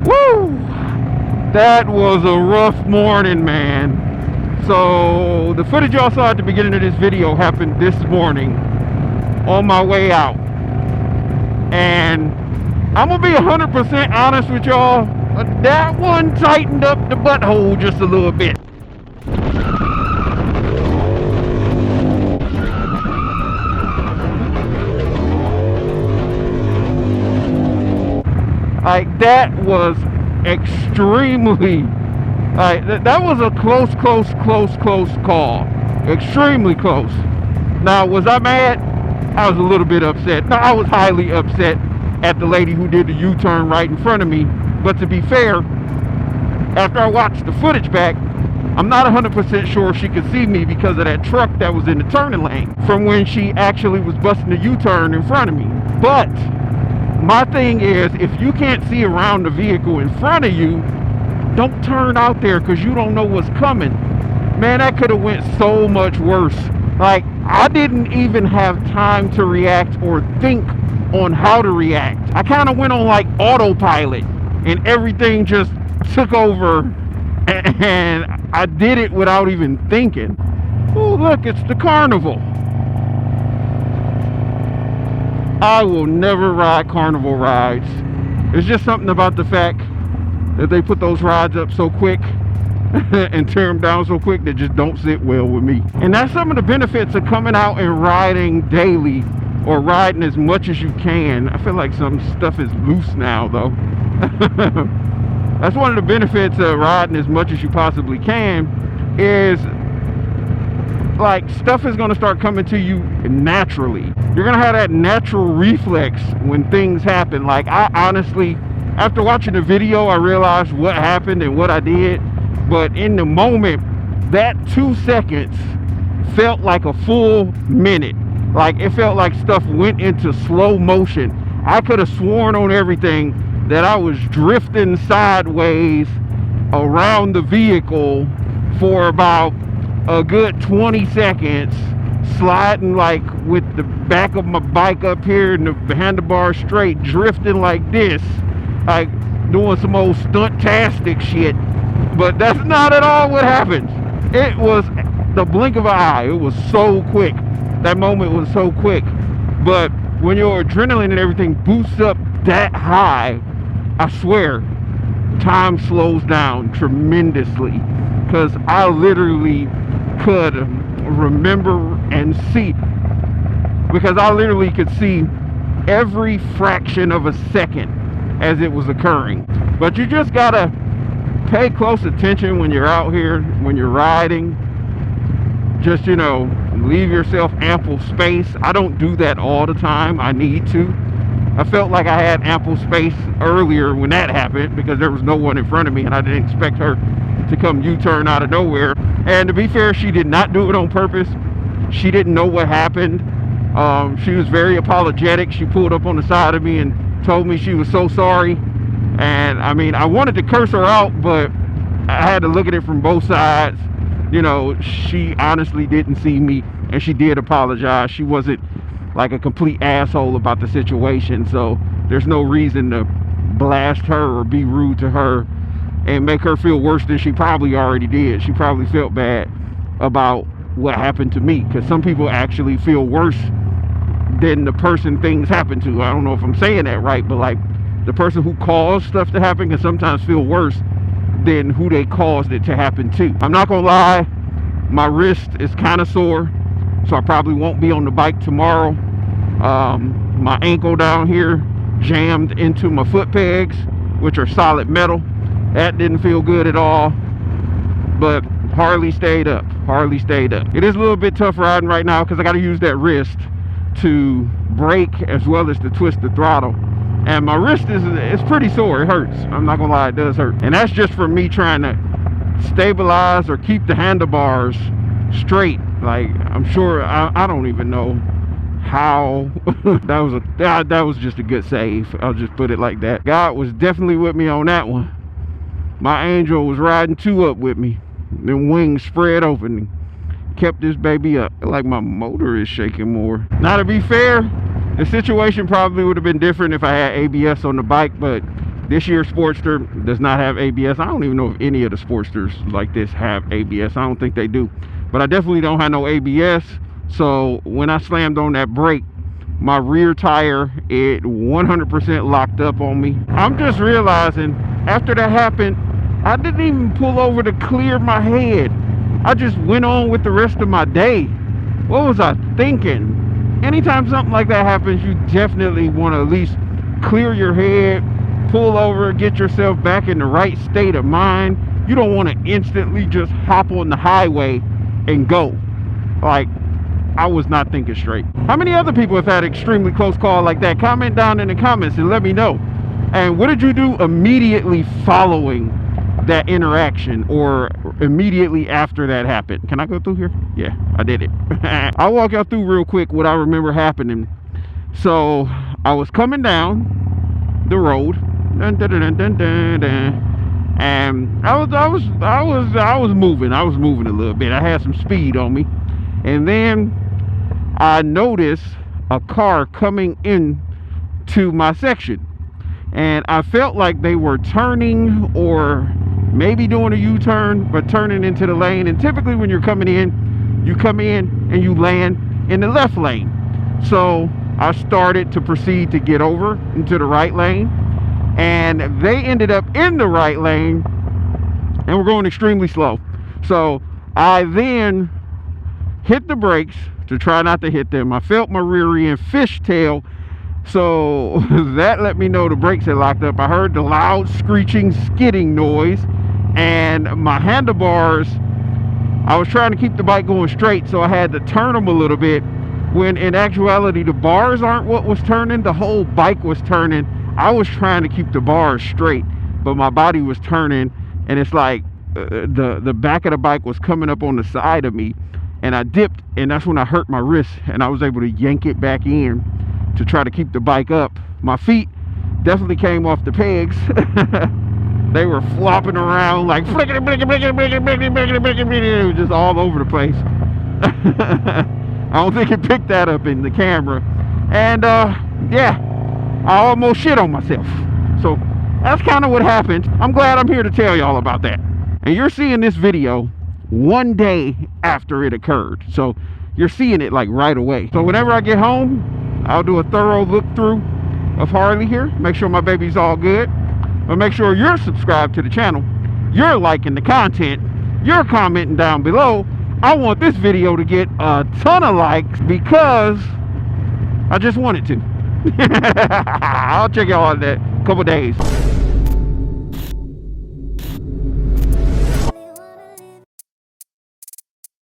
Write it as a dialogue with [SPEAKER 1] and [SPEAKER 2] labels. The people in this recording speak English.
[SPEAKER 1] Woo! That was a rough morning, man. So the footage y'all saw at the beginning of this video happened this morning on my way out. And I'm gonna be 100% honest with y'all. That one tightened up the butthole just a little bit. Like, that was extremely, like, that was a close call. Extremely close. Now, was I mad? I was a little bit upset. No, I was highly upset at the lady who did the U-turn right in front of me. But to be fair, after I watched the footage back, I'm not 100% sure she could see me because of that truck that was in the turning lane from when she actually was busting the U-turn in front of me. But my thing is, if you can't see around the vehicle in front of you, don't turn out there because you don't know what's coming. Man, that could have went so much worse. Like, I didn't even have time to react or think on how to react. I kind of went on like autopilot and everything just took over, and I did it without even thinking. Oh, look, it's the carnival. I will never ride carnival rides. It's just something about the fact that they put those rides up so quick and tear them down so quick that just don't sit well with me. And that's some of the benefits of coming out and riding daily, or riding as much as you can. I feel like some stuff is loose now though. That's one of the benefits of riding as much as you possibly can, is like, stuff is going to start coming to you naturally. You're going to have that natural reflex when things happen. Like, I honestly, after watching the video, I realized what happened and what I did. But in the moment, that 2 seconds felt like a full minute. Like, it felt like stuff went into slow motion. I could have sworn on everything that I was drifting sideways around the vehicle for about a good 20 seconds, sliding like with the back of my bike up here and the handlebar straight, drifting like this, like doing some old stunt-tastic shit. But that's not at all what happened. It was the blink of an eye. It was so quick. That moment was so quick. But when your adrenaline and everything boosts up that high, I swear, time slows down tremendously. Because I literally could remember and see, because I literally could see every fraction of a second as it was occurring. But you just gotta pay close attention when you're out here, when you're riding. Just, you know, leave yourself ample space. I don't do that all the time. I need to. I felt like I had ample space earlier when that happened because there was no one in front of me and I didn't expect her to come U-turn out of nowhere. And to be fair, she did not do it on purpose. She didn't know what happened. She was very apologetic. She pulled up on the side of me and told me she was so sorry. And I mean, I wanted to curse her out, but I had to look at it from both sides. You know, she honestly didn't see me and she did apologize. She wasn't like a complete asshole about the situation, so there's no reason to blast her or be rude to her and make her feel worse than she probably already did. She probably felt bad about what happened to me, because some people actually feel worse than the person things happen to. I don't know if I'm saying that right, but like, the person who caused stuff to happen can sometimes feel worse than who they caused it to happen to. I'm not gonna lie, my wrist is kind of sore, so I probably won't be on the bike tomorrow. My ankle down here jammed into my foot pegs, which are solid metal. That didn't feel good at all, but Harley stayed up. Harley stayed up. It is a little bit tough riding right now because I got to use that wrist to brake as well as to twist the throttle. And my wrist is pretty sore. It hurts. I'm not gonna lie, it does hurt. And that's just from me trying to stabilize or keep the handlebars straight. Like, I'm sure, I don't even know how. that was just a good save. I'll just put it like that. God was definitely with me on that one. My angel was riding two up with me. Then wings spread open and kept this baby up. Like my motor is shaking more. Now, to be fair, the situation probably would have been different if I had ABS on the bike, but This year's Sportster does not have ABS. I don't even know if any of the Sportsters like this have ABS. I don't think they do. But I definitely don't have no ABS. So when I slammed on that brake, my rear tire, it 100% locked up on me. I'm just realizing after that happened, I didn't even pull over to clear my head. I just went on with the rest of my day. What was I thinking? Anytime something like that happens, you definitely want to at least clear your head, pull over, get yourself back in the right state of mind. You don't want to instantly just hop on the highway and go. Like, I was not thinking straight. How many other people have had an extremely close call like that? Comment down in the comments and let me know. And what did you do immediately following that interaction, or immediately after that happened? Can I go through here? Yeah, I did it. I'll walk y'all through real quick what I remember happening. So I was coming down the road, and I was moving a little bit. I had some speed on me, and then I noticed a car coming in to my section, and I felt like they were turning, or maybe doing a U-turn, but turning into the lane. And typically when you're coming in, you come in and you land in the left lane. So I started to proceed to get over into the right lane, and they ended up in the right lane and we're going extremely slow. So I then hit the brakes to try not to hit them. I felt my rear end fishtail, so that let me know the brakes had locked up. I heard the loud screeching, skidding noise, and my handlebars, I was trying to keep the bike going straight, so I had to turn them a little bit, when in actuality the bars aren't what was turning, the whole bike was turning. I was trying to keep the bars straight, but my body was turning, and it's like the back of the bike was coming up on the side of me, and I dipped, and that's when I hurt my wrist, and I was able to yank it back in to try to keep the bike up. My feet definitely came off the pegs. They were flopping around like flickety blickety blickety blickety blickety blickety blickety. It was just all over the place. I don't think it picked that up in the camera. And yeah, I almost shit on myself. So that's kind of what happened. I'm glad I'm here to tell y'all about that. And you're seeing this video one day after it occurred, so you're seeing it like right away. So whenever I get home, I'll do a thorough look through of Harley here, make sure my baby's all good, but make sure you're subscribed to the channel, you're liking the content, you're commenting down below. I want this video to get a ton of likes because I just want it to. I'll check y'all in a couple days.